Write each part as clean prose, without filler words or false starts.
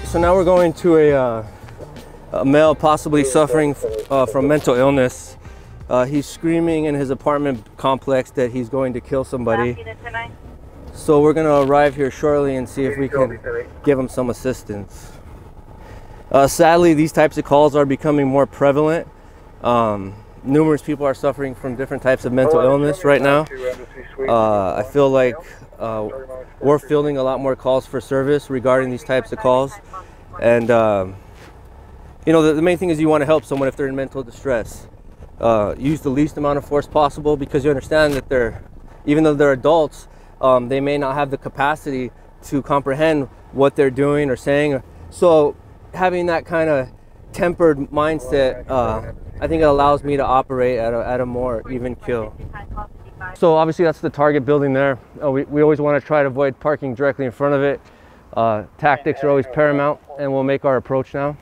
So now we're going to a male possibly suffering from mental illness. He's screaming in his apartment complex that he's going to kill somebody. So we're going to arrive here shortly and see if we can give him some assistance. Sadly, these types of calls are becoming more prevalent. Numerous people are suffering from different types of mental illness right now. I feel like we're fielding a lot more calls for service regarding these types of calls. And you know, the main thing is you want to help someone if they're in mental distress. Use the least amount of force possible, because you understand that even though they're adults, they may not have the capacity to comprehend what they're doing or saying. So having that kind of tempered mindset, I think it allows me to operate at a more even keel. So obviously that's the target building there. We always want to try to avoid parking directly in front of it. Tactics are always paramount, and we'll make our approach now.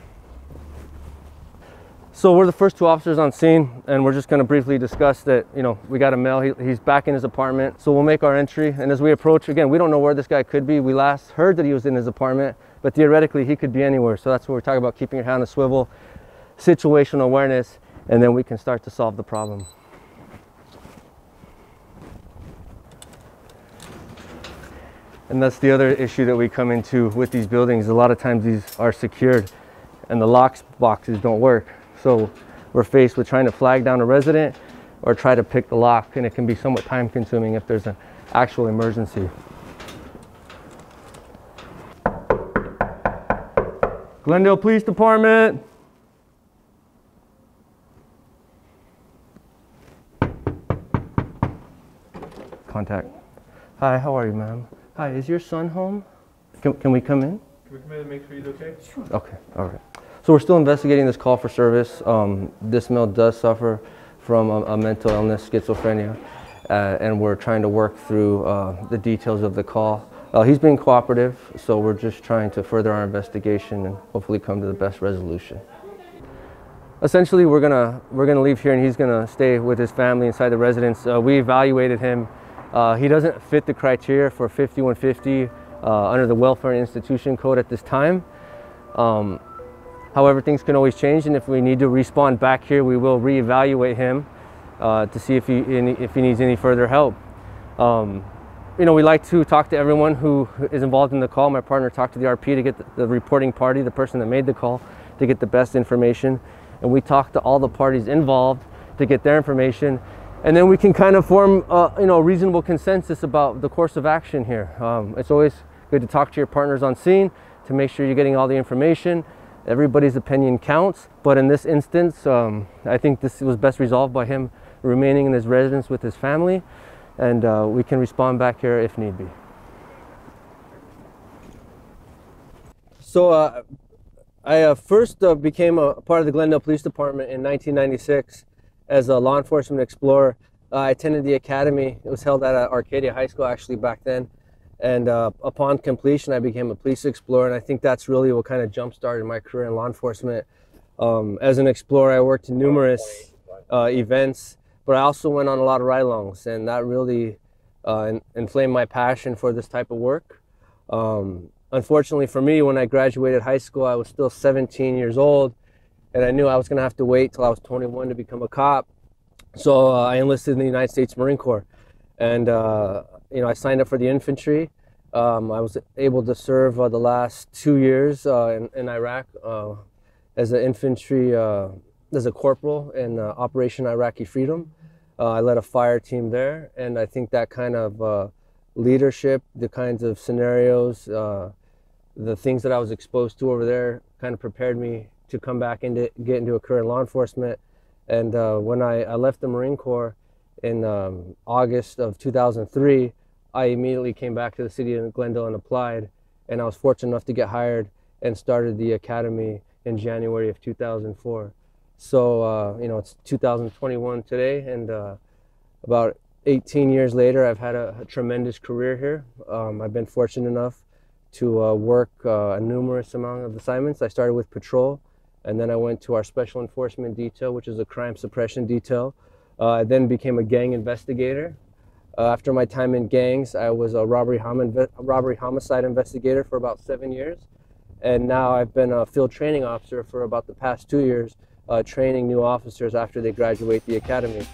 So we're the first two officers on scene, and we're just going to briefly discuss that, you know, we got a male, he's back in his apartment. So we'll make our entry, and as we approach, again, we don't know where this guy could be. We last heard that he was in his apartment, but theoretically he could be anywhere. So that's what we're talking about, keeping your hand on the swivel, situational awareness, and then we can start to solve the problem. And that's the other issue that we come into with these buildings. A lot of times these are secured and the lock boxes don't work. So we're faced with trying to flag down a resident or try to pick the lock, and it can be somewhat time consuming if there's an actual emergency. Glendale Police Department. Contact. Hi, how are you, ma'am? Hi, is your son home? Can we come in? Can we come in and make sure he's okay? Sure. Okay, all right. So we're still investigating this call for service. This male does suffer from a mental illness, schizophrenia, and we're trying to work through the details of the call. He's being cooperative, so we're just trying to further our investigation and hopefully come to the best resolution. Essentially, we're gonna leave here, and he's gonna stay with his family inside the residence. We evaluated him. He doesn't fit the criteria for 5150 under the Welfare and Institution Code at this time. However, things can always change, and if we need to respawn back here, we will reevaluate him to see if he needs any further help. You know, we like to talk to everyone who is involved in the call. My partner talked to the RP to get the reporting party, the person that made the call, to get the best information. And we talk to all the parties involved to get their information. And then we can kind of form you know, a reasonable consensus about the course of action here. It's always good to talk to your partners on scene to make sure you're getting all the information. Everybody's opinion counts, but in this instance, I think this was best resolved by him remaining in his residence with his family, and we can respond back here if need be. So I first became a part of the Glendale Police Department in 1996 as a law enforcement explorer. I attended the academy. It was held at Arcadia High School actually back then. And upon completion, I became a police explorer, and I think that's really what kind of jump-started my career in law enforcement. As an explorer, I worked in numerous events, but I also went on a lot of ride-alongs, and that really inflamed my passion for this type of work. Unfortunately for me, when I graduated high school, I was still 17 years old, and I knew I was going to have to wait till I was 21 to become a cop. So I enlisted in the United States Marine Corps, and you know, I signed up for the infantry. I was able to serve the last 2 years in Iraq as an infantry, as a corporal in Operation Iraqi Freedom. I led a fire team there, and I think that kind of leadership, the kinds of scenarios, the things that I was exposed to over there kind of prepared me to come back and get into a career in law enforcement. And when I left the Marine Corps in August of 2003, I immediately came back to the city of Glendale and applied, and I was fortunate enough to get hired and started the academy in January of 2004. So, you know, it's 2021 today, and about 18 years later, I've had a tremendous career here. I've been fortunate enough to work a numerous amount of assignments. I started with patrol, and then I went to our special enforcement detail, which is a crime suppression detail. I then became a gang investigator. After my time in gangs, I was a robbery homicide investigator for about 7 years. And now I've been a field training officer for about the past 2 years, training new officers after they graduate the academy.